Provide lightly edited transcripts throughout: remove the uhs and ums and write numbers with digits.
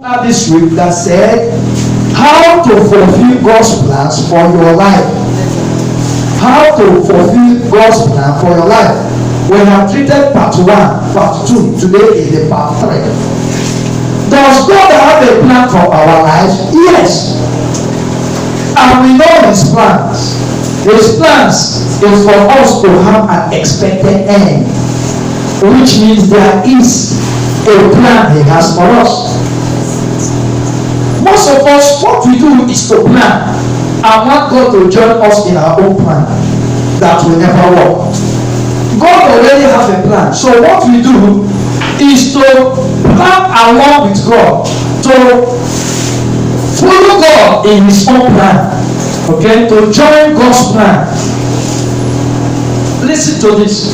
This week that said how to fulfill God's plans for your life. How to fulfill God's plan for your life. We have treated part 1, part 2. Today is the part 3. Does God have a plan for our lives? Yes. And we know His plans. His plans is for us to have an expected end, which means there is a plan He has for us. Most of us, what we do is to plan and want God to join us in our own plan that will never work. God already has a plan. So what we do is to plan along with God, to follow God in His own plan, okay, to join God's plan. Listen to this.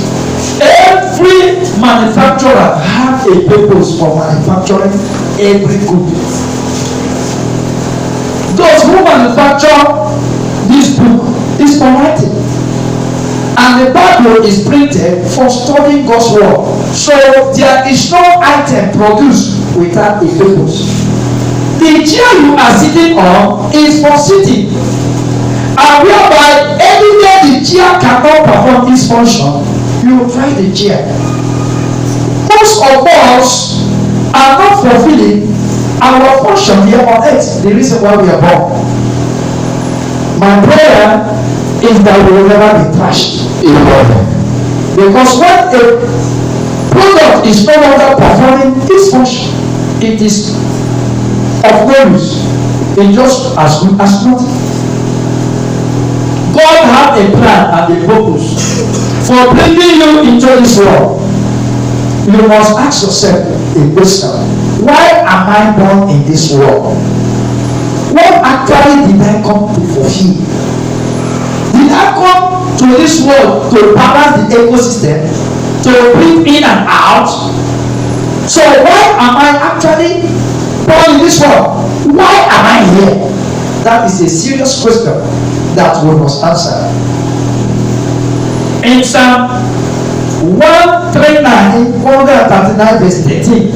Every manufacturer has a purpose for manufacturing every good. Those who manufacture this book is for writing, and the Bible is printed for studying God's word. So there is no item produced without a purpose. The chair you are sitting on is for sitting, and whereby anywhere the chair cannot perform its function, you will try the chair. Most of us are not fulfilling our function here on earth, the reason why we are born. My prayer is that we will never be trashed. Because when a product is no longer performing its function, it is of no use. It's just as good as nothing. God had a plan and a purpose for bringing you into this world. You must ask yourself a question. Why am I born in this world? What actually did I come to fulfill? Did I come to this world to balance the ecosystem, to breathe in and out? So why am I actually born in this world? Why am I here? That is a serious question that we must answer. In Psalm 139, 139 verse 13,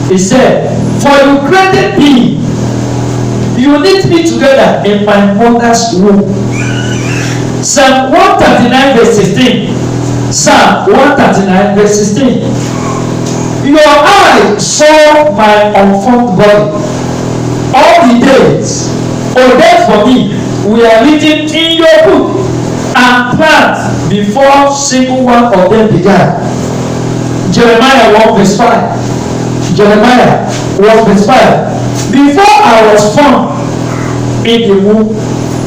he said, for you created me, you knit me together in my mother's womb. Psalm 139 verse 16. Psalm 139 verse 16. Your eye saw my unformed body. All the days ordained for me were written in your book and planned before single one of them began. Jeremiah 1 verse 5. Jeremiah 1 verse 5. Before I was formed in the womb,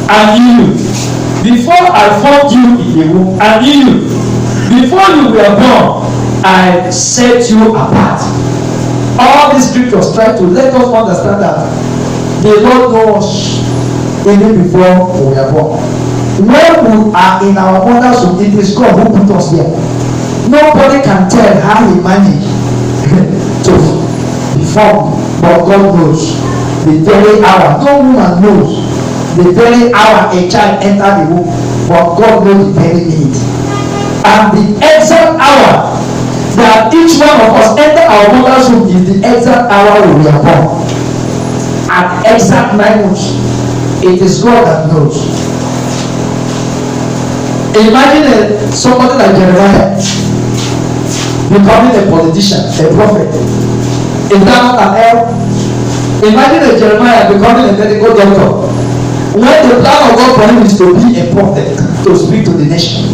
I knew you. Before I formed you in the womb, I knew you. Before you were born, I set you apart. All these scriptures try to let us understand that the Lord knows even before we were born. When we are in our mother's womb, it is God who put us there. Nobody can tell how He managed to be formed, but God knows the very hour. No woman knows the very hour a child entered the womb, but God knows the very minute and the exact hour that each one of us enter our mother's womb is the exact hour we are born. At exact 9 months, it is God that knows. Imagine somebody like Jeremiah becoming a politician, a prophet. Is that not an error? Imagine a Jeremiah becoming a medical doctor. When the plan of God for him is to be a prophet, to speak to the nation.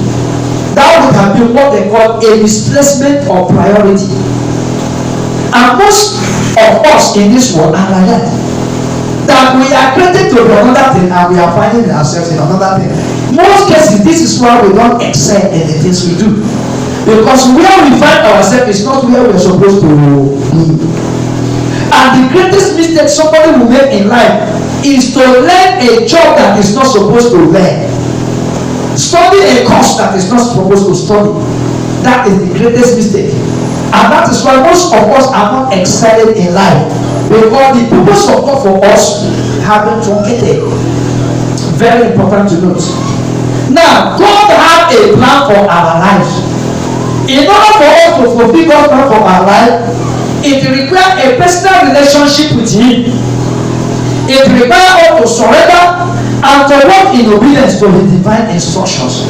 That would have been what they call a misplacement of priority. And most of us in this world are like that. That we are created to do another thing and we are finding ourselves in another thing. Most cases, this is why we don't excel in the things we do. Because where we find ourselves is not where we are supposed to be. And the greatest mistake somebody will make in life is to learn a job that is not supposed to learn. Study a course that is not supposed to study. That is the greatest mistake. And that is why most of us are not excelling in life. Because the purpose of God for us have been truncated. Very important to note. Now, God had a plan for our lives. In order for us to fulfill God's plan for our life, it requires a personal relationship with Him. It requires us to surrender and to walk in obedience to His divine instructions.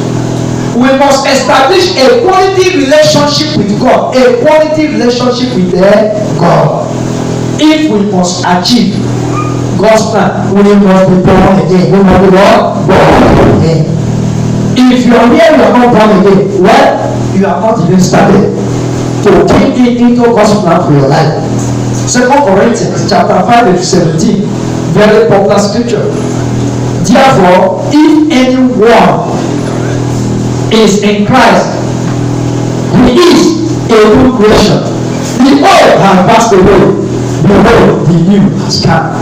We must establish a quality relationship with God, a quality relationship with God. If we must achieve God's plan, we must be born again. We must be born again. If you are here, you are not born again, well, you are not even started to take it into God's plan for your life. 2 Corinthians chapter 5 verse 17, very popular scripture. Therefore, if anyone is in Christ, he is a new creation. The old has passed away, behold, the new has come.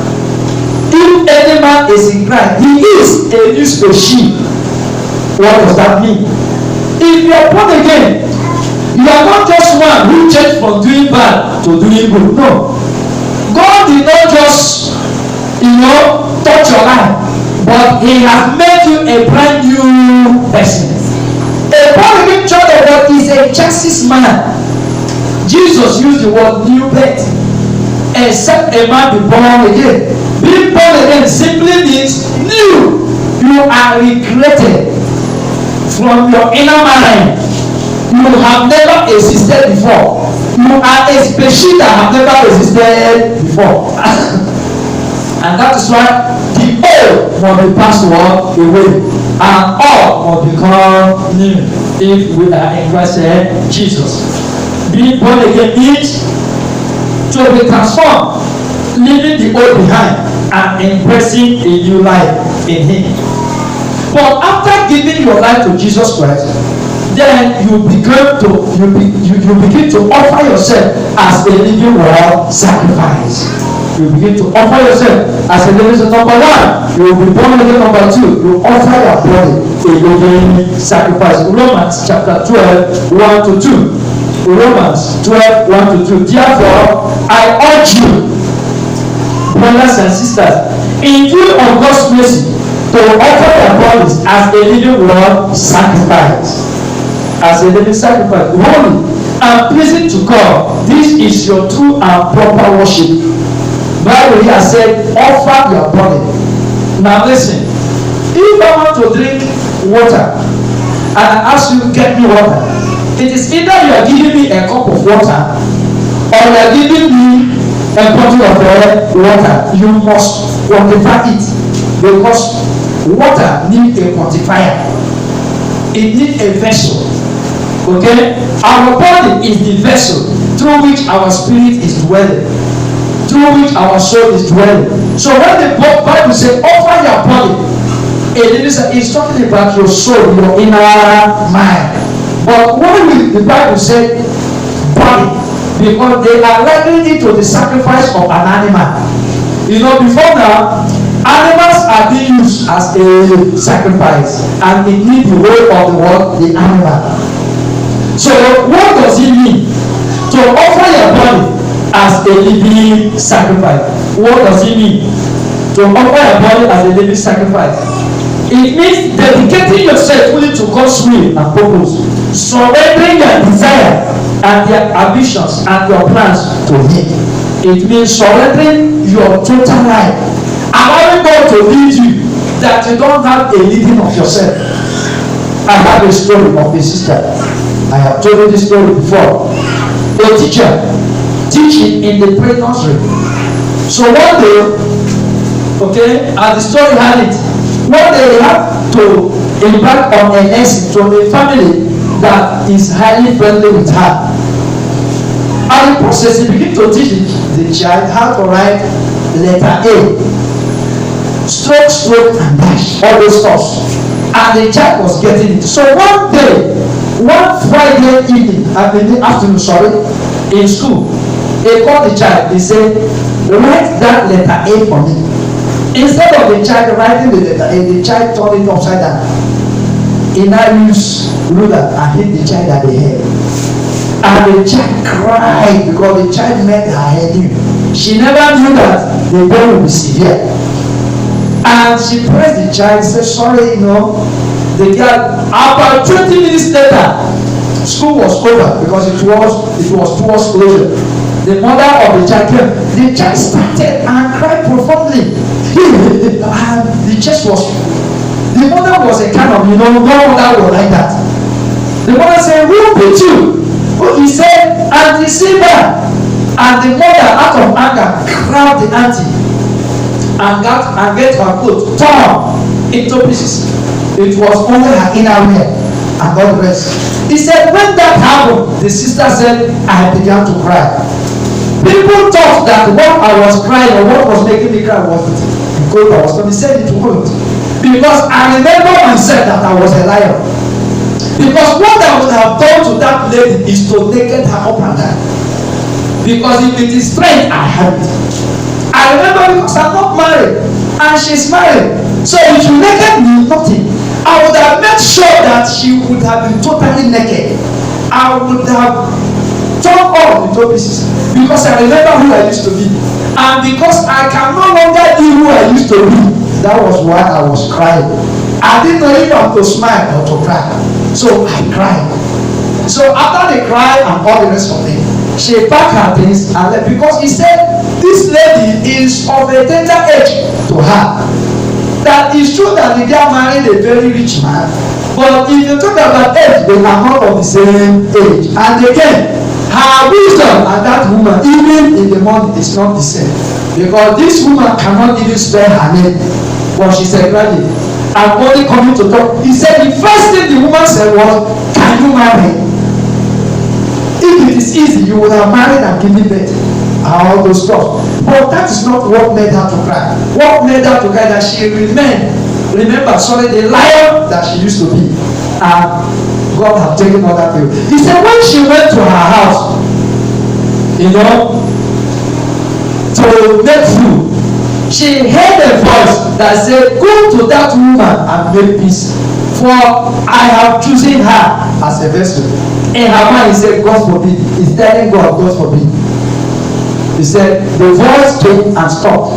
If any man is in Christ, he is a new species. What does that mean? If you are born again, you are not just one who changed from doing bad to doing good. No. God did not just, touch your life, but He has made you a brand new person. A born again child of God is a chassis man. Jesus used the word new birth. Except a man be born again. Being born again simply means new. You are recreated from your inner mind. You have never existed before. You are a species that have never existed before. And that is why the old must be passed away, and all must become new if we are in Christ Jesus. Being born again means to be transformed, leaving the old behind and embracing a new life in Him. But after giving your life to Jesus Christ, then you begin to offer yourself as a living sacrifice. You begin to offer yourself as a living number one. You will be born again number two. You offer your body a living sacrifice. Romans chapter 12, 1 to 2. Romans 12, 1 to 2. Therefore, I urge you, brothers and sisters, in view of God's mercy, to offer your bodies as a living sacrifice. As a living sacrifice, holy and pleasing to God. This is your true and proper worship. Bible here said, offer your body. Now listen, if I want to drink water and I ask you, get me water, it is either you are giving me a cup of water or you are giving me a bottle of water. You must quantify it, because water needs a quantifier. It needs a vessel. Okay? Our body is the vessel through which our spirit is dwelling, through which our soul is dwelling. So when the Bible says offer your body, it's talking about your soul, your inner mind. But why will the Bible say body? Because they are likening it to the sacrifice of an animal. Before now, animals are being used as a sacrifice, and it needs the way of the animal. So what does it mean to offer your body as a living sacrifice? What does it mean to offer your body as a living sacrifice? It means dedicating yourself fully to God's will and purpose, surrendering your desire and your ambitions and your plans to Him. It means surrendering your total life, allowing God to lead you, that you don't have a leading of yourself. I have a story of a sister. I have told you this story before. A teacher teaching in the pre-nursery. So one day, as the story had it, one day they have to embark on a lesson to a family that is highly friendly with her. And the process, he began to teach the child how to write letter A, stroke, and dash, all those stuff. And the child was getting it. So one Friday evening, in the afternoon, in school, they called the child. They said, write that letter A for me. Instead of the child writing the letter A, the child turned it upside down. He now used ruler and hit the child at the head. And the child cried because the child met her head in. She never knew that the pain would be severe. And she pressed the child, said, sorry, the girl, about 20 minutes later, school was over because it was towards closure. the mother of the child came. The child started and cried profoundly. The chest was, the mother was a kind of, no mother was like that. The mother said, who beat you? He said, Auntie Siba. And the mother, out of anger, grabbed the auntie and get her clothes torn into pieces. It was only her inner wear and all the rest. He said, when that happened, the sister said, I began to cry. People thought that what I was crying or what was making me cry was because I was going to say it won't. Because I remember myself that I was a liar. Because what I would have done to that lady is to naked her up and down. Because if it is strength, I have it. I remember because I'm not married and she's married. So if you naked me, nothing. I would have made sure that she would have been totally naked. I would have torn all into pieces. Because I remember who I used to be. And because I can no longer be who I used to be. That was why I was crying. I didn't know if I to smile or to cry. So I cried. So after the cry and all the rest of it, she packed her things and left. Because he said, this lady is of a tender age to her. That is true that the girl married a very rich man. But if you talk about age, they are not of the same age. And again, her wisdom and that woman, even in the morning, is not the same. Because this woman cannot even spell her name. But she's a graduate. I'm only coming to talk. He said the first thing the woman said was, can you marry? If it is easy, you would have married and given birth. All those stuff. But that is not what made her to cry. What made her to cry that she remained, remember, sorry, the lion that she used to be. And God had taken all that away. He said when she went to her house, to make food, she heard a voice that said, go to that woman and make peace. For I have chosen her as a vessel. In her mind, he said, God forbid. He's telling God, God forbid. He said, the voice came and stopped.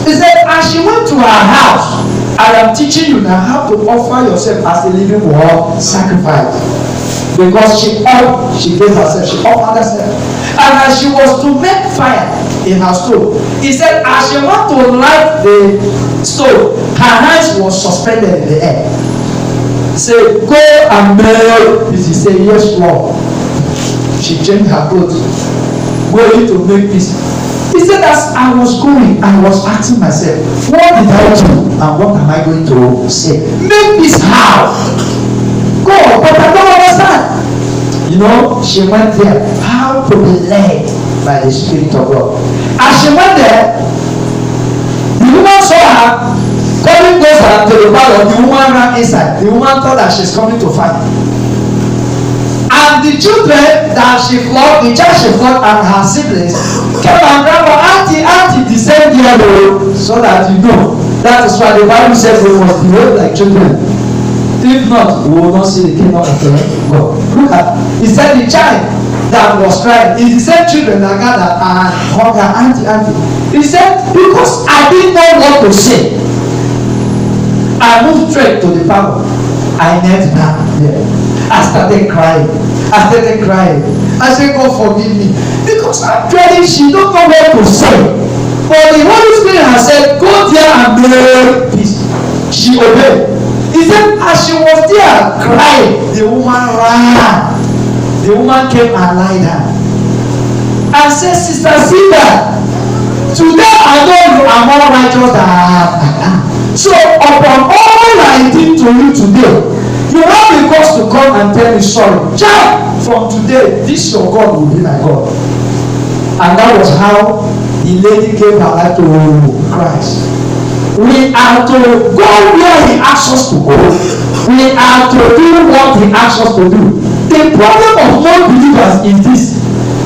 He said, as she went to her house, I am teaching you now how to offer yourself as a living word sacrifice. Because she gave herself, she offered herself. And as she was to make fire in her stove, he said, as she went to light the stove, her hands was suspended in the air. He said, go and make. He said, yes, Lord. She changed her clothes, going to make peace. He said, as I was going, I was asking myself, what did I do and what am I going to say? Make peace how? God, but I don't understand. She went there, how to be led by the Spirit of God. As she went there, the woman saw her coming closer to the parlor. The woman ran inside. The woman thought that she's coming to fight. And the children that she flogged, the child she flogged and her siblings came and grabbed her, auntie, descend here, so that you know. That is why the Bible says we must behave like children. If not, we will not see the kingdom of God. Look at, he said the child that was crying is the same children that gathered and hugged her, auntie. He said, because I didn't know what to say, I moved straight to the parlor. I knelt down there. I started crying. I said, God forgive me. Because actually she don't know what to say. But the Holy Spirit has said, go there and make peace. She obeyed. He said, as she was there crying, the woman ran. The woman came and lied down. And said, Sister Sida, today I know you are more righteous than I am. So upon all I did to you today, you have the cause to come and tell me sorry. Child, from today, this your God will be my God. And that was how the lady gave her life to Christ. We are to go where he asks us to go. We are to do what he asks us to do. The problem of non-believers is this.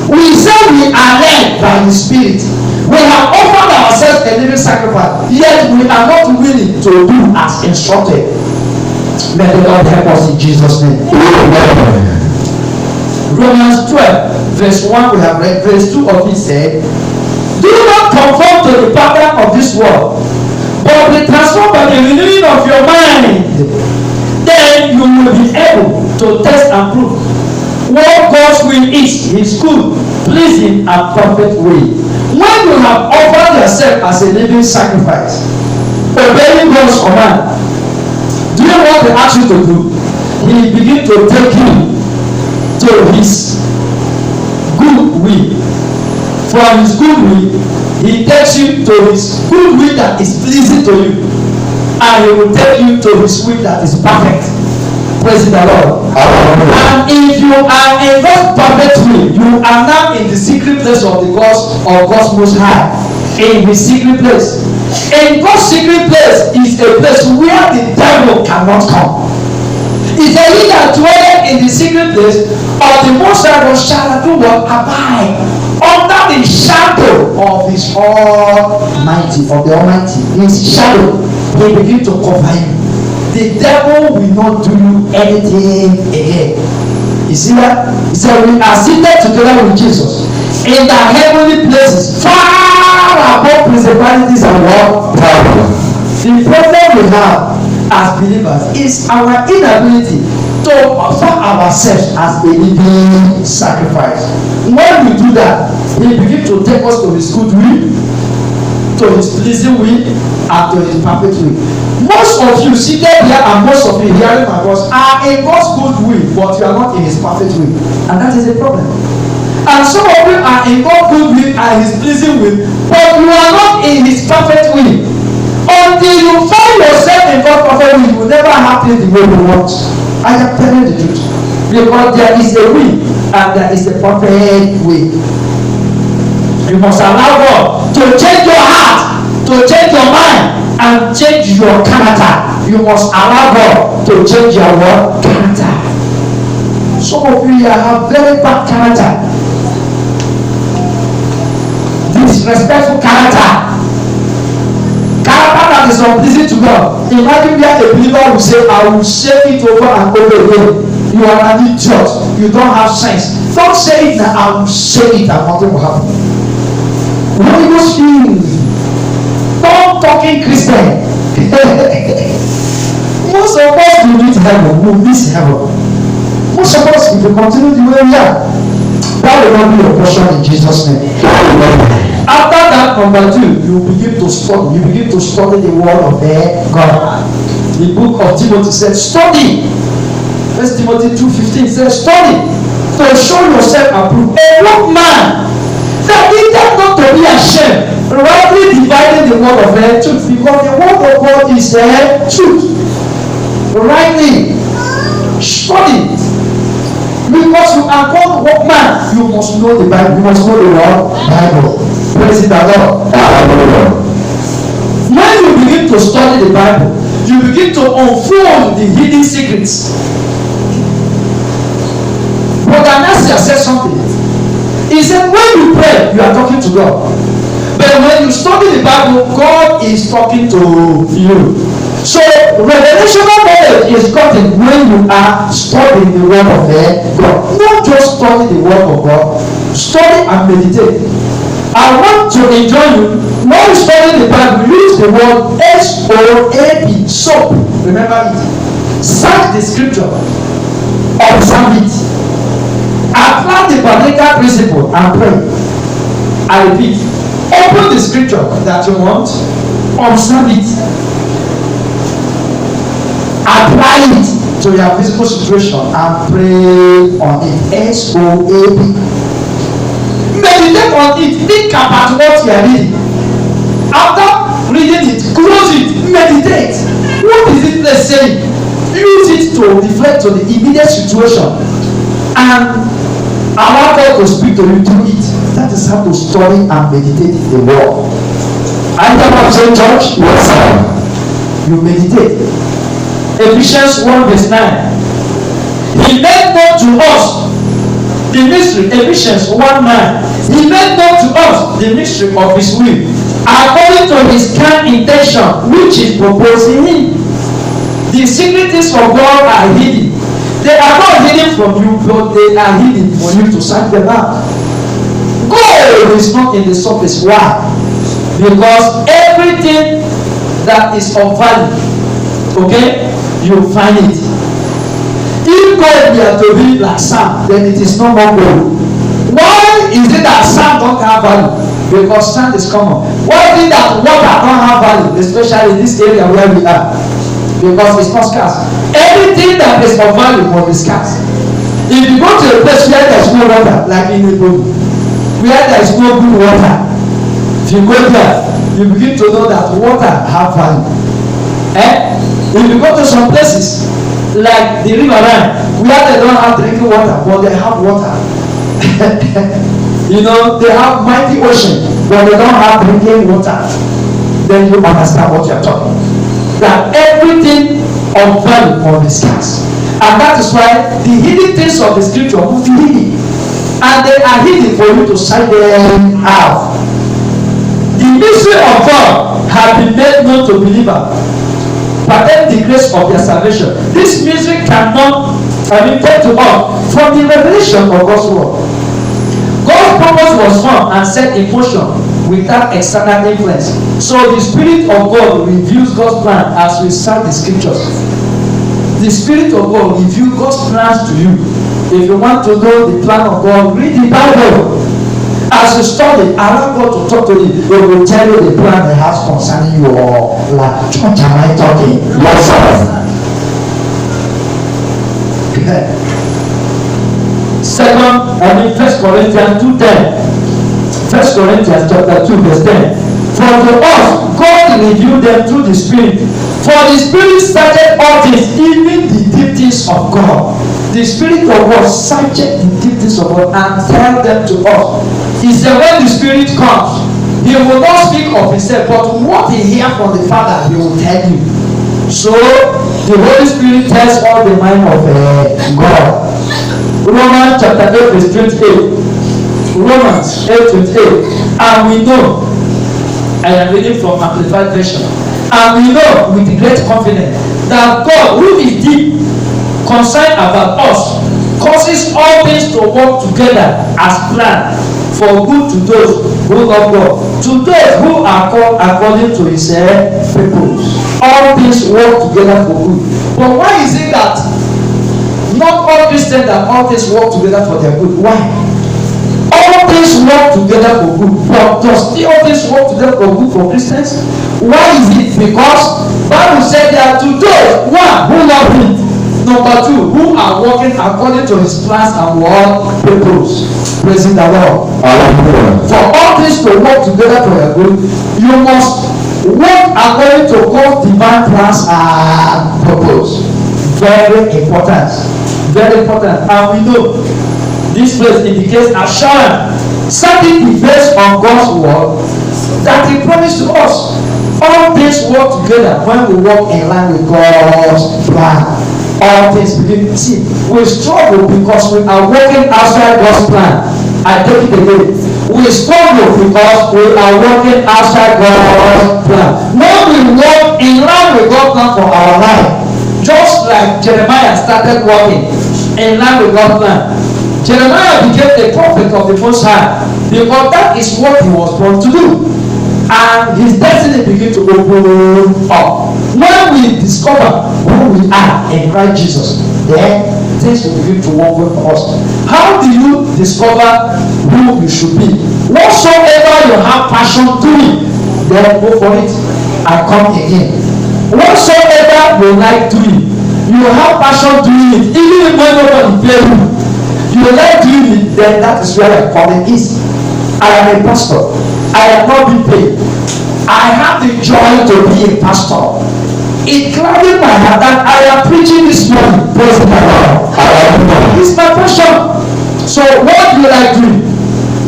We say we are led by the Spirit. We have offered ourselves a living sacrifice, yet we are not willing to do as instructed. May the Lord help us in Jesus' name. Amen. Romans 12, verse 1 we have read, verse 2 of it said, do not conform to the pattern of this world, but be transformed by the renewing of your mind. Then you will be able to test and prove what God's will is, his good, pleasing and perfect way. When you have offered yourself as a living sacrifice, obeying God's command, doing what He asks you to do, He begins to take you to His good will. From His good will, He takes you to His good will that is pleasing to you, and He will take you to His will that is perfect. Praise the Lord. And if you are in God's perfect will, you are now in the secret place of God's Most High. In His secret place. In God's secret place is a place where the devil cannot come. It's a he that dwelleth in the secret place of the Most High shall do what? Abide under the shadow of His Almighty, of the Almighty. His shadow, He begins to cover him. The devil will not do you anything again. You see that? He said, we are seated together with Jesus in the heavenly places, far above principalities and what? Power. The problem we have as believers is our inability to offer ourselves as a living sacrifice. When we do that, He begins to take us to His good will, to His pleasing will, and to His perfect will. Most of you seated here and most of you hearing my voice are in God's good will, but you are not in His perfect will, and that is a problem. And some of you are in God's good will and His pleasing will, but you are not in His perfect will. Until you find yourself in God's perfect will, you will never have things the way you want. I am telling the truth, because there is a will and there is a perfect way. You must allow God to change your heart, to change your mind, and change your character. You must allow God to change your character. Some of you have very bad character, disrespectful character that is unpleasing to God. Imagine where a believer will say, I will say it over and over again. You are an idiot, you don't have sense. Don't say it now, I will say it and nothing will happen. Holy Ghost feeling. Don't talking Christian. Most of us will meet heaven, will miss heaven. Most of us, if we continue the way we are, that will not be your portion in Jesus' name. After that, number 2, you begin to study. You begin to study the word of God. The book of Timothy says, study. 1 Timothy 2:15 says, study to show yourself approved. A workman that needed not to be ashamed, rightly dividing the word of truth, because the word of God is truth. Rightly study. Because you are called workman, you must know the Bible. You must know the word Bible. Praise the Lord. When you begin to study the Bible, you begin to unfold the hidden secrets. Brother Nasir said something. He said, when you pray, you are talking to God. But when you study the Bible, God is talking to you. So, revelational knowledge is gotten when you are studying the word of God. Not just study the word of God. Study and meditate. I want to enjoy you. When you study the Bible, use the word SOAP, soap. Remember it. Search the scripture. Observe it. Apply the biblical principle and pray. I repeat. Open the scripture that you want. Observe it. Apply it to your physical situation and pray on it. SOAP. Meditate on it. Think about what you are reading. After reading it, close it. Meditate. What is it let's say? Use it to reflect on the immediate situation and allow God to speak to you through it. That is how to study and meditate the word. I am not saying church. Yes, sir. You meditate. Ephesians 1:9. He made known to us the mystery. Ephesians 1:9. He made known to us the mystery of His will, according to His kind intention, which is proposed in Him. The secrets of God are hidden. They are not hidden from you, but they are hidden for you to search them out. Gold is not in the surface. Why? Because everything that is of value, okay, you find it. If gold were to be like sand, then it is no more gold. Why is it that sand don't have value? Because sand is common. Why is it that water don't have value, especially in this area where we are? Because it's not scarce. Anything that is of value must be scarce. If you go to a place where there is no water, like in a boat, where there is no good water, if you go there, you begin to know that water have value. If you go to some places like the river line, where they don't have drinking water, but they have water. You know, they have mighty ocean, but they don't have drinking water. Then you understand what you are talking. That everything of value must be scarce. And that is why the hidden things of the scripture must be hidden. And they are hidden for you to sight them out. The mystery of God has been made known to believers, but then the grace of their salvation. This mystery cannot take to us from the revelation of God's word. God's purpose was formed and set in motion without external influence. So the Spirit of God reveals God's plan as we start the scriptures. The Spirit of God reveals God's plans to you. If you want to know the plan of God, read the Bible. As you study, allow God to talk to you. He will tell you the plan He has concerning your life. What am I talking? Yes, sir. First Corinthians 2:10. First Corinthians chapter 2 verse 10. For to us, God revealed them through the Spirit. For the Spirit searcheth all things, even the deep things of God. The Spirit of God searcheth the deep things of God and tell them to us. He said when the Spirit comes, He will not speak of Himself, but what He hears from the Father, He will tell you. So the Holy Spirit tells all the mind of God. Romans chapter 8 verse 28. Romans 8:28. And we know, I am reading from Amplified Version. And we know with great confidence that God, who is deep, concerned about us, causes all things to work together as planned for good to those who love God, to those who are called according to His purpose. All things work together for good. But why is it that not all Christians that all things work together for their good? Why? All things work together for good, but does all things work together for good for Christians? Why is it? Because Bible said there are two those, one who love Him, number two who are working according to His plans and what purpose. Praising the Lord. For all things to work together for your good, you must work according to God's divine plans and purpose. Very important. Very important. And we know this verse indicates assurance, certainty based on God's word that He promised to us. All things work together when we walk in line with God's plan. All things begin. See, we struggle because we are working outside God's plan. I take it again. We struggle because we are working outside God's plan. When we walk in line with God's plan for our life, just like Jeremiah started working in line with God's plan, Jeremiah became a prophet of the Most High because that is what he was born to do. And his destiny began to open up. When we discover who we are in Christ Jesus, then things will begin to work with us. How do you discover who you should be? Whatsoever you have passion doing, then go for it and come again. Whatsoever you like doing, you have passion doing it, even when nobody pays you. You like doing it, then that is where my calling is. I am a pastor. I am not being paid. I have the joy to be a pastor. It gladdens my heart that I am preaching this morning. Praise the Lord. It's my passion. So what do you like doing?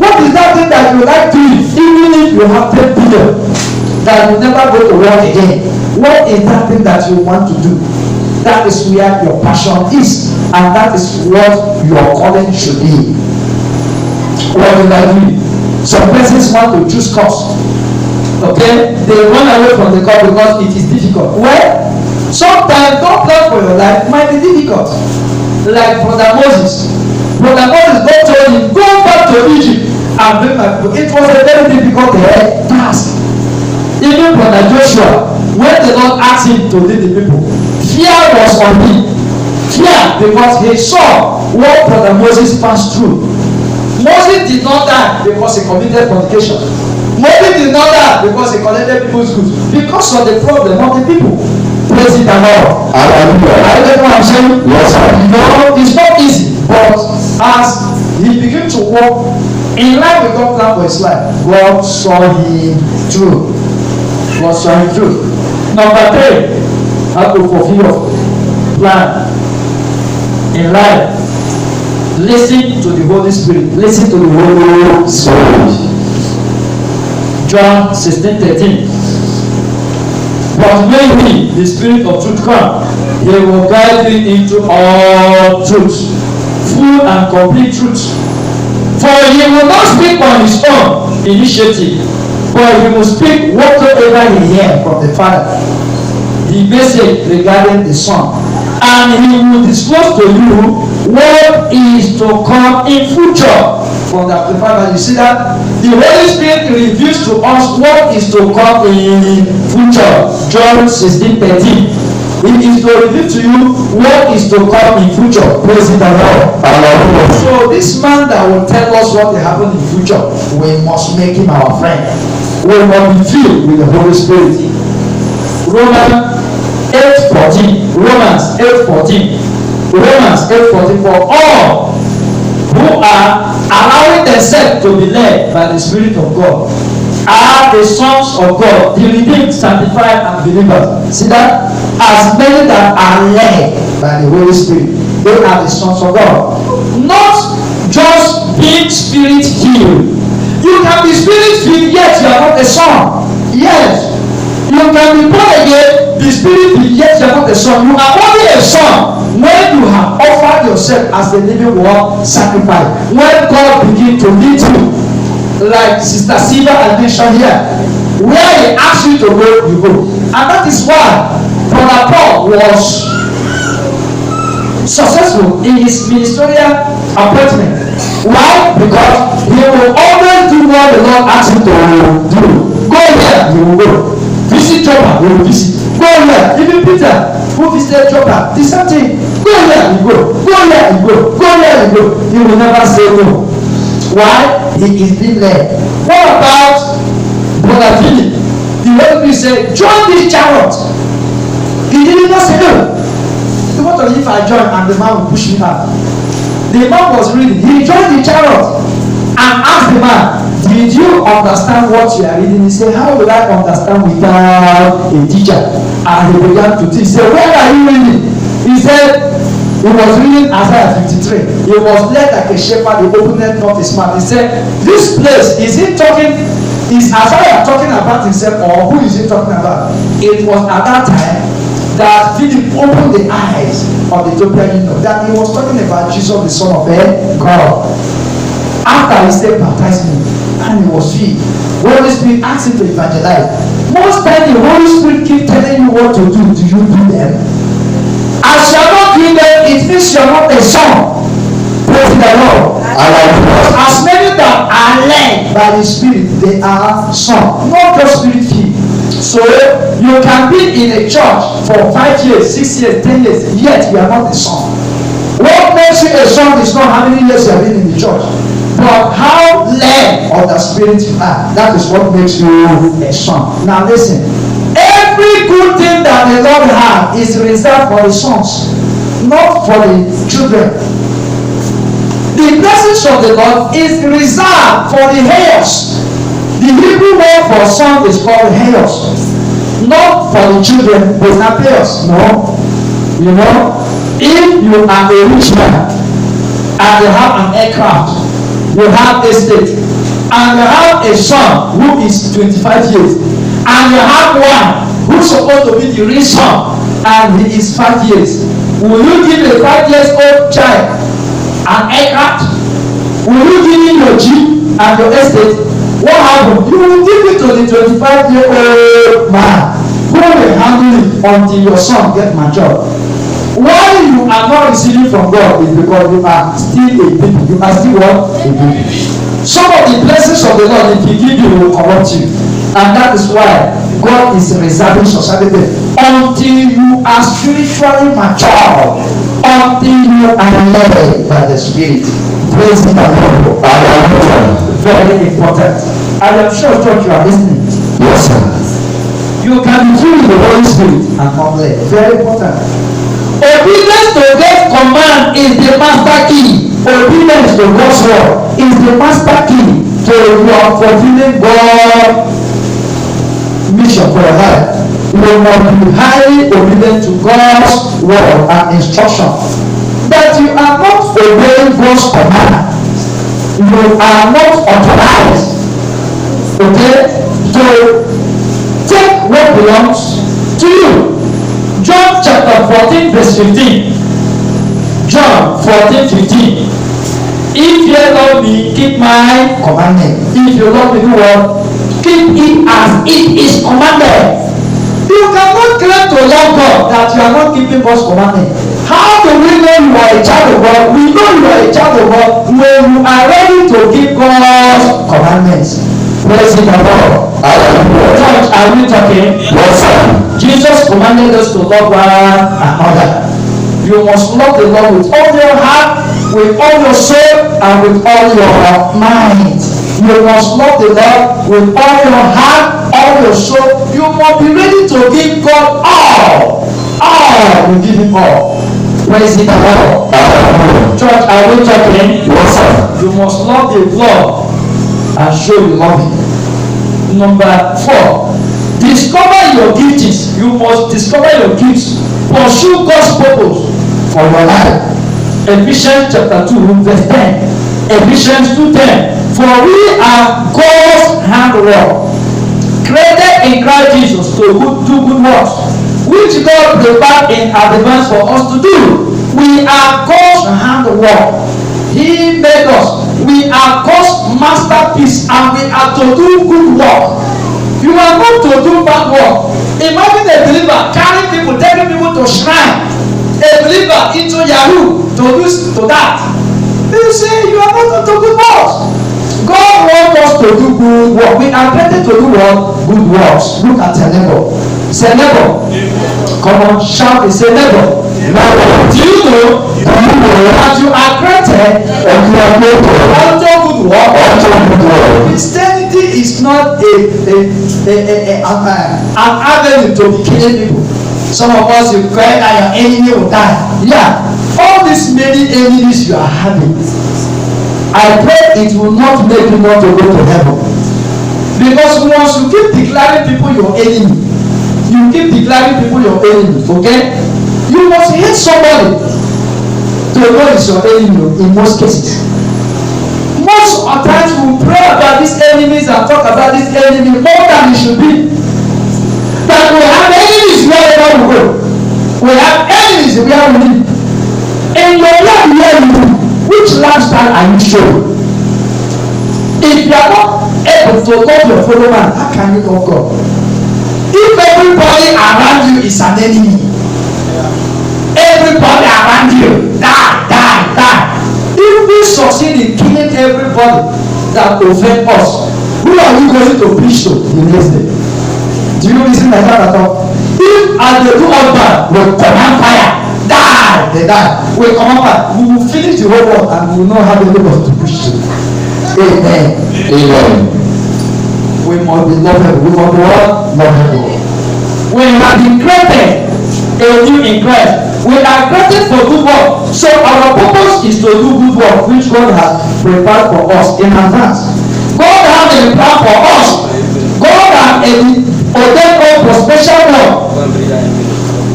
What is that thing that you like doing? Even if you have 10 billion, that you never go to work again. What is that thing that you want to do? That is where your passion is, and that is what your calling should be. What do you do? Some persons want to choose course. Okay? They run away from the course because it is difficult. Well, sometimes God's plan for your life might be difficult. Like Brother Moses. Brother Moses, God told him, go back to Egypt and bring my people. It was a very difficult task. Even Brother Joshua, when the Lord asked him to lead the people, fear was on him. Fear because he saw what Brother Moses passed through. Moses did not die because he committed fornication. Moses did not die because he collected people's goods. Because of the problem of the people. Praise it the Lord. Hallelujah. Are you getting what I'm saying? Yes, sir. No, it's not easy. But as he began to walk in line with God's plan for his life, God saw him through. God saw him through. Number 3, how to fulfill your plan in life. Listen to the Holy Spirit. Listen to the Holy Spirit. John 16:13. But when he, the Spirit of truth, come, he will guide you into all truth, full and complete truth. For he will not speak on his own initiative, but he will speak whatsoever he hears from the Father. The message regarding the Son, and he will disclose to you what is to come in future. From the Father, you see that the Holy Spirit reveals to us what is to come in future. John 16:13. It is to reveal to you what is to come in future. Praise the Lord. So this man that will tell us what will happen in future, we must make him our friend. We must be filled with the Holy Spirit. Romans 8:14. Romans 8:14. Romans 8:14. For all who are allowing themselves to be led by the Spirit of God are the sons of God, the redeemed, sanctified, and believers. See that? As many that are led by the Holy Spirit, they are the sons of God. Not just being spirit filled. You can be spirit filled, yet you are not a son. Yes. You can be born again, be spirit filled, yet you are not a son. You are only a son when you have offered yourself as a living sacrifice. When God begins to lead you, like Sister Siva had mentioned here, where he asks you to go, you go. And that is why Brother Paul was successful in his ministerial appointment. Why? Because he will always do what the Lord asks him to do. Go here, he will go. Visit Joppa, he will visit. Go here. Even Peter, who visited Joppa, the same thing. Go here, you go. Go here, you go. Go here, you go. He will never say no. Why? He is being led. What about Brother Philip? The Holy Spirit said, join this chariot. He did not say no. What if I join and the man will push me out? The man was reading. He joined the chariot and asked the man, did you understand what you are reading? He said, how will I understand without a teacher? And he began to teach. He said, where are you reading? He said, he was reading Isaiah 53. He was led like a shepherd. He opened up his mouth. He said, this place, is Isaiah talking about himself, or who is he talking about? It was at that time that Philip opened the eyes of the Ethiopian eunuch, that he was talking about Jesus, the Son of God. After he said, baptize me, and he was filled, the Holy Spirit asked him to evangelize. Most times the Holy Spirit keeps telling you what to do. Do you do them? As you are not doing them, it means you are not a son. Praise the Lord. As many that are led by the Spirit, they are sons, not just spirit filled. So you can be in a church for 5 years, 6 years, 10 years, yet you are not a son. What makes you a son is not how many years you have been in the church, but how led of the Spirit you are. That is what makes you a son. Now listen, every good thing that the Lord has is reserved for the sons, not for the children. The blessings of the Lord is reserved for the heirs. The Hebrew word for son is called heirs, not for the children, but not heirs. No, you know, if you are a rich man and you have an aircraft, you have a estate, and you have a son who is 25 years, and you have one who's supposed to be the rich son, and he is 5 years, will you give a 5 years old child an aircraft? Will you give him your jeep and your estate? What happened? You will give it to the 25-year-old man who will handle it until your son gets matured. Why you are not receiving from God is because you are still a baby. You are still what? A baby. Some of the blessings of the Lord, if he give you, will corrupt you. And that is why God is reserving society until you are spiritually mature, until you are led by the Spirit. Praise the Lord. Very important. I am sure, church, you are listening. Yes, sir. You can be filled with the Holy Spirit and come there. Very important. Obedience to God's command is the master key. Obedience to God's word is the master key to your fulfilling God's mission for your life. You must be highly obedient to God's word and instruction. But you are not obeying God's command. You are not authorized, okay, to take what belongs to you. John chapter 14 verse 15. John 14:15. If you love me, keep my commandment. If you love me, do what? Keep it as it is commanded. You cannot claim to love God that you are not keeping God's commandment. How do we know you are a child of God? We know you are a child of God when you are ready to keep God's commandments. Praise the Lord. Church, are we talking? Yes, sir. Jesus commanded us to love one another. You must love the Lord with all your heart, with all your soul, and with all your mind. You must love the Lord with all your heart, all your soul. You must be ready to give God all. All. You give Him all. Praise the Lord. Church, are we talking? Yes, sir. You must love the Lord and show you love Him. Number 4, discover your gifts. You must discover your gifts. Pursue God's purpose for your life. Ephesians chapter 2 verse 10. Ephesians 2:10. For we are God's handwork, created in Christ Jesus to do good works, which God prepared in advance for us to do. We are God's handwork. He made us. We are God's masterpiece, and we are to do good work. You are not to do bad work. Imagine a believer carrying people, taking people to shrine. A believer into Yahoo to this to that. You say you are not to do good works. God wants us to do good work. We are created to do what? Good works. Look at your neighbor. Say neighbor. Come on, shout and say neighbor. Do you know that you are created unto good work? Christianity is not an avenue to be killing people. Some of us, you cry that your enemy will die. Yeah, all these many enemies you are having, I pray it will not make you not to go to heaven. Because once you keep declaring people your enemy, you keep declaring people your enemy, okay? You must hate somebody to know it's your enemy in most cases. Most of times we pray about these enemies and talk about this enemy more than it should be. But we have enemies wherever we go. We have enemies where we live. In your life where you live, which lifestyle are you showing? If you are not able to love your fellow man, how can you love God? If everybody around you is an enemy, everybody around you die. If we succeed in killing everybody that offend us, who are we going to preach to the next day? Do you listen like that at all? If as they do all bad, we command fire, they die. We command fire, we will finish the whole world and we will not have anybody to preach to. Amen. We must be lovable. We must be what? Lovable. We have been created anew in Christ. We are created for good work. So our purpose is to do good work which God has prepared for us in advance. God has a plan for us. God has ordained us for special work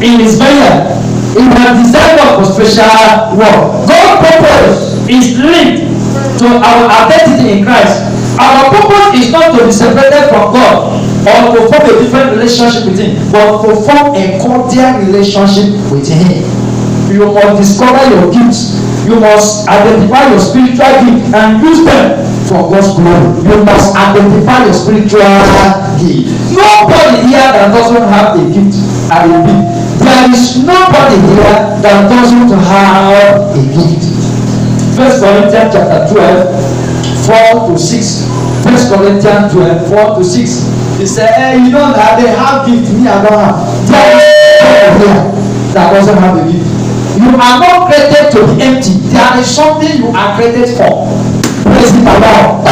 in His vineyard. He has designed us for special work. God's purpose is linked to our identity in Christ. Our purpose is not to be separated from God or to form a different relationship with Him, but to form a cordial relationship with Him. You must discover your gifts. You must identify your spiritual gifts and use them for God's glory. You must identify your spiritual gift. Nobody here that doesn't have a gift and a gift. There is nobody here that doesn't have a gift. 1 Corinthians chapter 12, 4 to 6. 1 Corinthians 12, 4 to 6. He said, hey, you know that they have gift, me I don't have. There is nobody here that doesn't have a gift. You You are not created to be empty. There is something you are created for. Praise the Lord.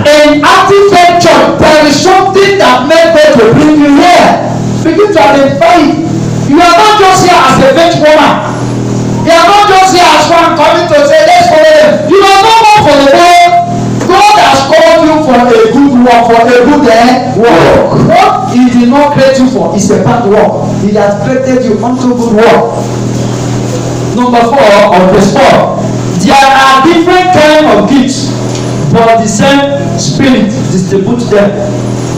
In Active Faith Church, there is something that made God to bring you here. Begin to identify it. You are not just here as a faith woman. You are not just here as one coming to say, let's follow them. You are not one for the world. God has called you for a good work, for a good work. What He did not create you for is a bad work. He has created you unto good work. Number 4, or verse 4. There are different kinds of gifts, but the same Spirit distributes them.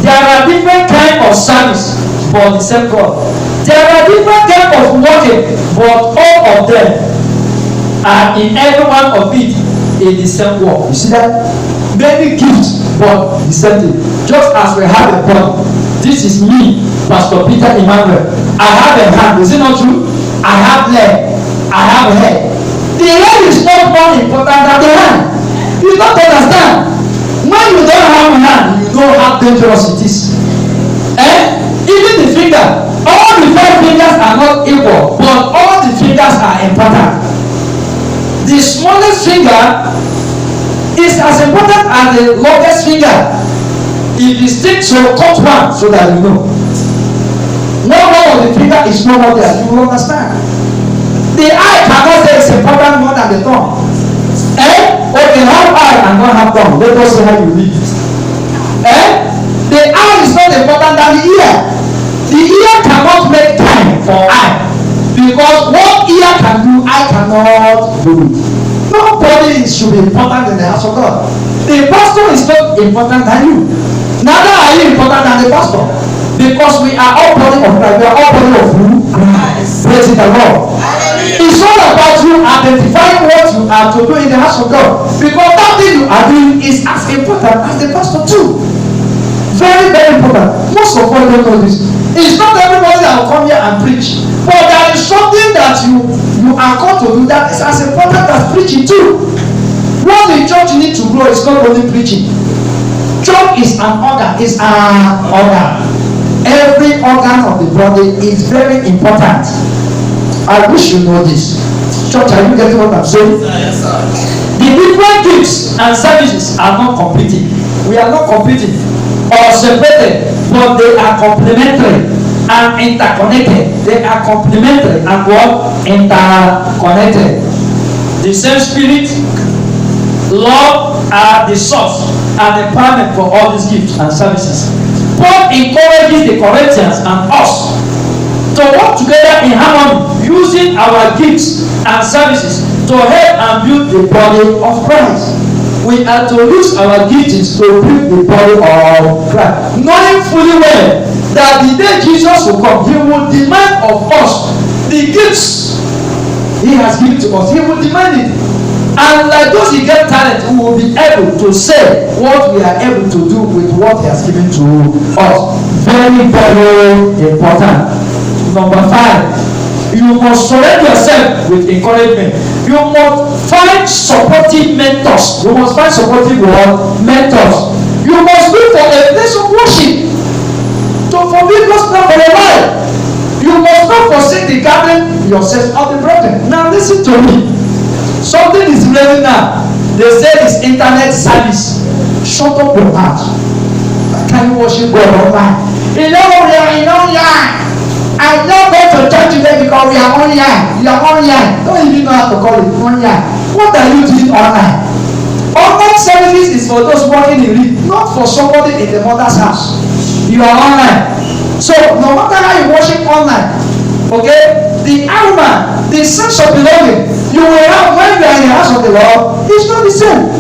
There are different kinds of service, but the same God. There are different kinds of working, but all of them are in every one of it in the same work. You see that? Many gifts, but the same thing. Just as we have a body. This is me, Pastor Peter Emmanuel. I have a hand. Is it not true? I have leg. I have a head. The head is not more important than the hand. You don't understand. When you don't have a hand, you know how dangerous it is. Even the finger. All the 5 fingers are not equal, but all the fingers are important. The smallest finger is as important as the longest finger. If you stick to cut one so that you know. One of the finger is not more there. You will understand. The eye cannot say it's important more than the tongue. Okay, have eye and not have tongue. Let us see how you read it. The eye is not important than the ear. The ear cannot make time for eye. Because what ear can do, eye cannot do it. Nobody should be important in the house of God. The pastor is not important than you. Neither are you important than the pastor. Because we are all body of Christ. We are all body of who? Christ. Praise the Lord. It's all about you identifying what you are to do in the house of God. Because that thing you are doing is as important as the pastor too. Very, very important. Most of all don't know this. It's not everybody that will come here and preach. But there is something that you are called to do that is as important as preaching too. What the church needs to grow is not only preaching. Church is an organ. It's an organ. Every organ of the body is very important. I wish you know this. Church, are you getting what I'm saying? Yes, sir. The different gifts and services are not competing. We are not competing or separated, but they are complementary and interconnected. They are complementary and what? Interconnected. The same Spirit, love are the source and the empowerment for all these gifts and services. Paul encourages the Corinthians and us to work together in harmony, using our gifts and services to help and build the body of Christ. We are to use our gifts to build the body of Christ, knowing fully well that the day Jesus will come, He will demand of us the gifts He has given to us. He will demand it. And like those He gave talent, we will be able to say what we are able to do with what He has given to us. Very, very important. Number 5, you must surround yourself with encouragement. You must find supportive mentors. You must find supportive mentors. You must look for a place of worship to fulfill God's plan for your life. You must not forsake the gathering yourself of the brethren. Now listen to me. Something is ready now. They say it's internet service. Shut up your mouth. Can you worship God online? I don't go to church today because we are online. You are online. Don't even know how to call it online. What are you doing online? Online services is for those working in it, not for somebody in the mother's house. You are online. So no matter how you worship online, okay, the aroma, the sense of belonging you will have when you are in the house of the Lord is not the same.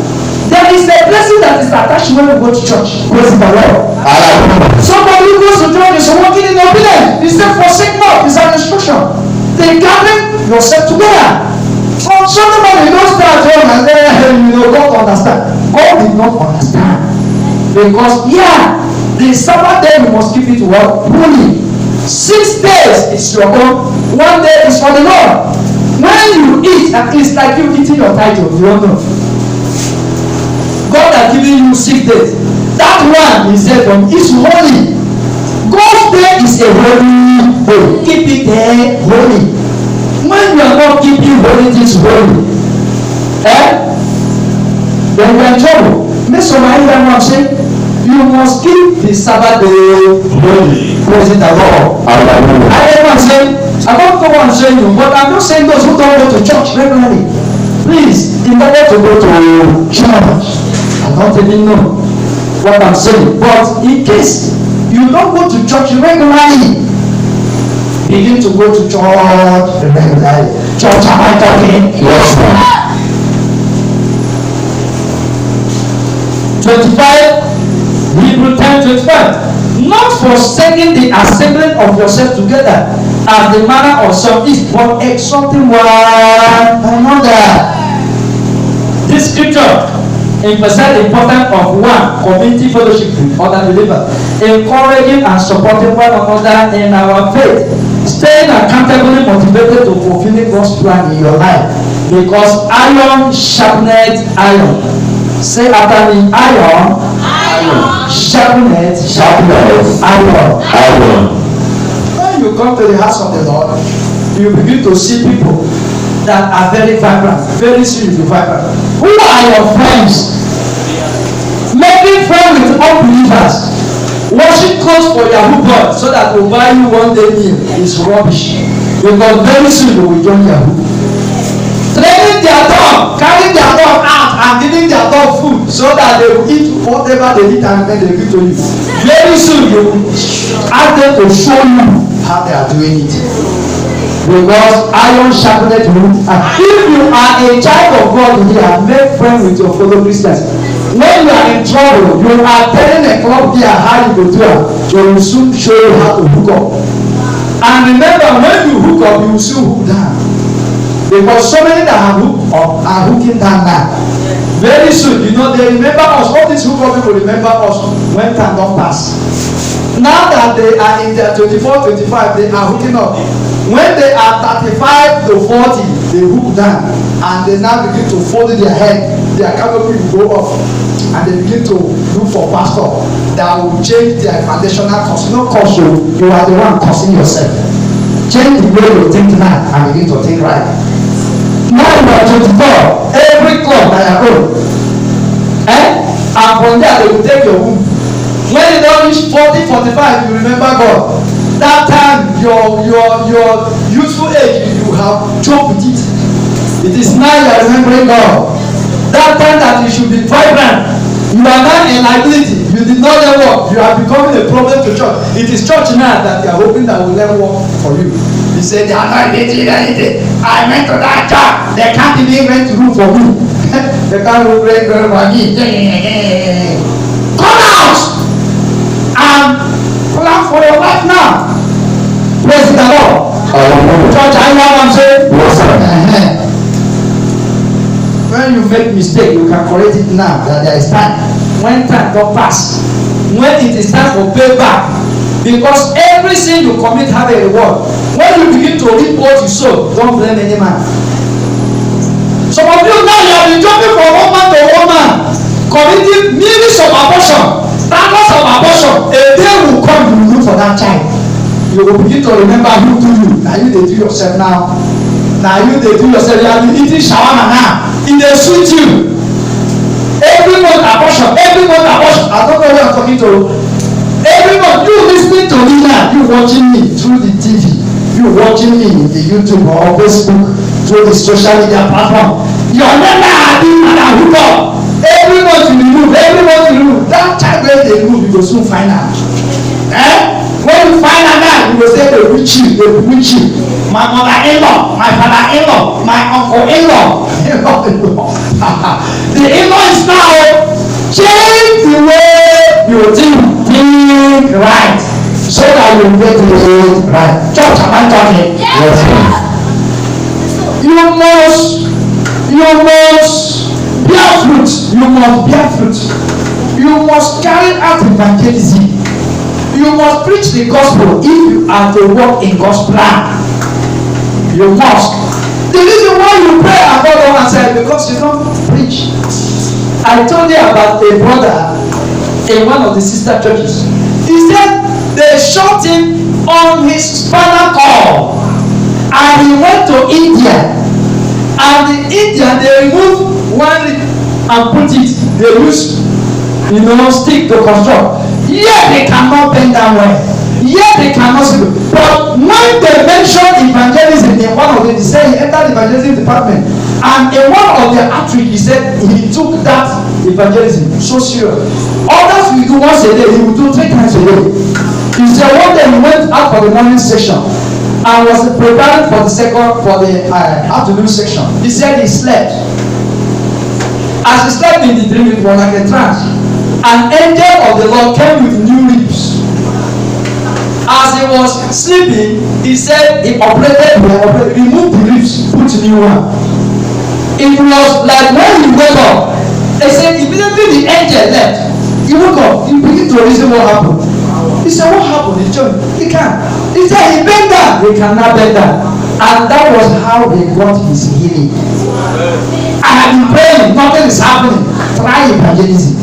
There is a blessing that is attached when you go to church. Praise the Lord. Somebody who goes to church is walking in obedience. He said, forsake not. It's an instruction. They gather yourself together. From somebody don't start home and then God understand. God did not understand. Because the Sabbath day we must keep it what? Holy. 6 days is your own. 1 day is for the Lord. When you eat, it's like you eating your title. You don't know. God has given you 6 days. That one is said from is holy. God's day is a holy day. Keep it there holy. When when you are not keeping holy things holy, then you are in trouble. Make somebody hear what I'm saying. You must keep the Sabbath day holy. Praise the Lord. I don't know what I'm saying. I don't know what I'm saying, but I'm not saying those who don't go to church regularly. Please, in order to go to church, I don't even know what I'm saying. But in case you don't go to church regularly, begin to go to church regularly. Church, am I talking? Yes, sir. 25, Hebrews 10:25. Not forsaking the assembling of yourselves together, as the manner of some is, but exalting one another. This scripture emphasizes the importance of one community fellowship with other believers, encouraging and supporting one another in our faith, staying accountably motivated to fulfilling God's plan in your life, because iron sharpens iron. Say after me, iron sharpens iron. When you come to the house of the Lord, you begin to see people that are very vibrant, very seriously vibrant. Who are your friends? Making friends with unbelievers, washing clothes for Yahoo boy so that will buy you one day meal is rubbish, because very soon you will join Yahoo. Training their dog, carrying their dog out and giving their dog food so that they will eat whatever they eat and then they give to you. Very soon you will ask them to show you how they are doing it. Because iron sharpened wood. If you are a child of God here, make friends with your fellow Christians. When you are in trouble, you are telling a club here how you go do it. They will soon show you how to hook up. And remember, when you hook up, you will soon hook down. Because so many that have hooked up are hooking down now. Very soon, you know, they remember us. All these hook up people remember us when time don't pass. Now that they are in their 24, 25, they are hooking up. When they are 35 to 40, they hook down and they now begin to fold their head. Their canopy will go up and they begin to look for pastor that will change their foundational course. No course, you are the one causing yourself. Change the way you think now and begin to think right. Now you are 24, every club that you own. And from there they will take your womb. When you don't reach 40, 45, you remember God. That time your youthful age, you have choked with it. It is now you are remembering God. That time that you should be vibrant, you are now a liability. You did not let work. You are becoming a problem to church. It is church now that they are hoping that will never work for you. He said they are not getting anything. I went to that job. They can't even rent room for me. They can't rent room for me. Come out and plan for your life now. Praise the Lord. Church, I know what I'm saying. Yes, sir. When you make mistake, you can correct it now that there is time. When time don't pass, when it is time for payback, because every sin you commit have a reward. When you begin to reap what you sow, don't blame any man. Some of you now you have been jumping from woman to woman, committing millions of abortion, thousands of abortion. A day will come, you will look for that child. You will begin to remember who do you. Now you dey do yourself now. Now you dey do yourself. You have been eating shawarma now. It dey sweet you. Every month abortion. Every month abortion. I don't know who I'm talking to. Every month you listening to me now. You watching me through the TV. You watching me in the YouTube or Facebook through the social media platform. Your name na adi na hook up. Every month you remove. Every month you remove. That time when they remove, you go soon find out. When you find out that, you will say they witch you, they witch you. My mother-in-law, my father-in-law, my uncle-in-law. The in-law is now change the way you think right, so that you get it right. Church, am I talking? Yes. You must bear fruit. You must bear fruit. You must carry out evangelism. You must preach the gospel if you are to walk in God's plan. You must. The reason why you pray and God don't answer is because you don't preach. I told you about a brother in one of the sister churches. He said they shot him on his spinal cord And he went to India. And the Indian, they remove one rib and put it. They use, stick to construct. Yet they cannot bend down well. Yet they cannot see. But when they mentioned evangelism in one of them, he said he entered the evangelism department. And in one of their outreach, he said he took that evangelism so serious. Others will do once a day, he will do 3 times a day. He said one day he went out for the morning session and was preparing for the afternoon section. He said he slept. As he slept in the dream, it was like a trance. An angel of the Lord came with new ribs. As he was sleeping, he said he removed the ribs, put new one. It was like when he woke up, they said immediately the angel left. He woke up, he began to reason what happened. He said, what happened? He can't. He said he bent down. He cannot bend down. And that was how he got his healing. I have been praying, nothing is happening. Try evangelism.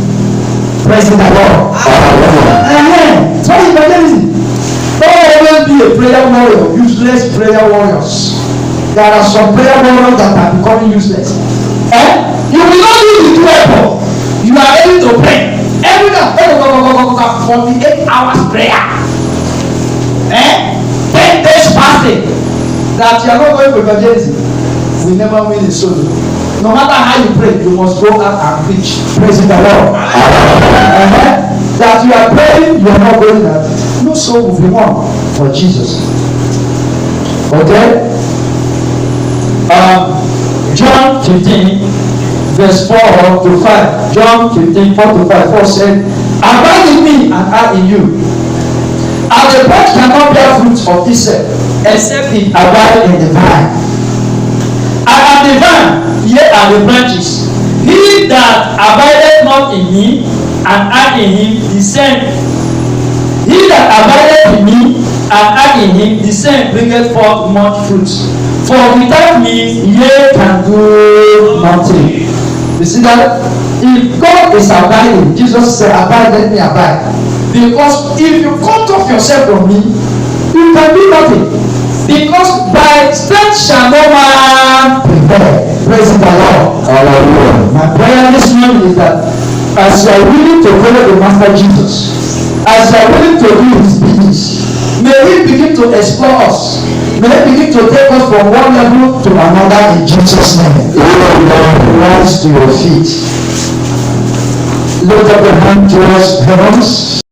Praise the Lord. Try evangelism. Don't always be a prayer warrior, useless prayer warriors. There are some prayer warriors that are becoming useless. You will not use the weapon. You are ready to pray. Every day, 48 hours prayer. 10 days fasting. That you are not going to evangelism. We never win a soul. No matter how you pray, you must go out and preach. Praise the Lord. That you are praying, you are not going out. No soul will be won for Jesus. Okay? John 15, verse 4 to 5. John 15, 4 to 5. 4 said, abide in me and I in you. And the branch cannot bear fruit of itself, except it abide in the vine. I am the vine, ye are the branches. He that abideth not in me, and I in him, the same. He that abideth in me, and I in him, the same bringeth forth much fruit. For without me, ye can do nothing. You see that? If God is abiding, Jesus said, abide, let me abide. Because if you cut off yourself from me, you can do nothing. Because by strength shall no man prevail. Praise the Lord. Hallelujah. My prayer this morning is that as you are willing to follow the Master Jesus, as you are willing to do his business, may he begin to explore us. May he begin to take us from one level to another in Jesus' name. Rise to your feet. Lift up your hand towards heavens.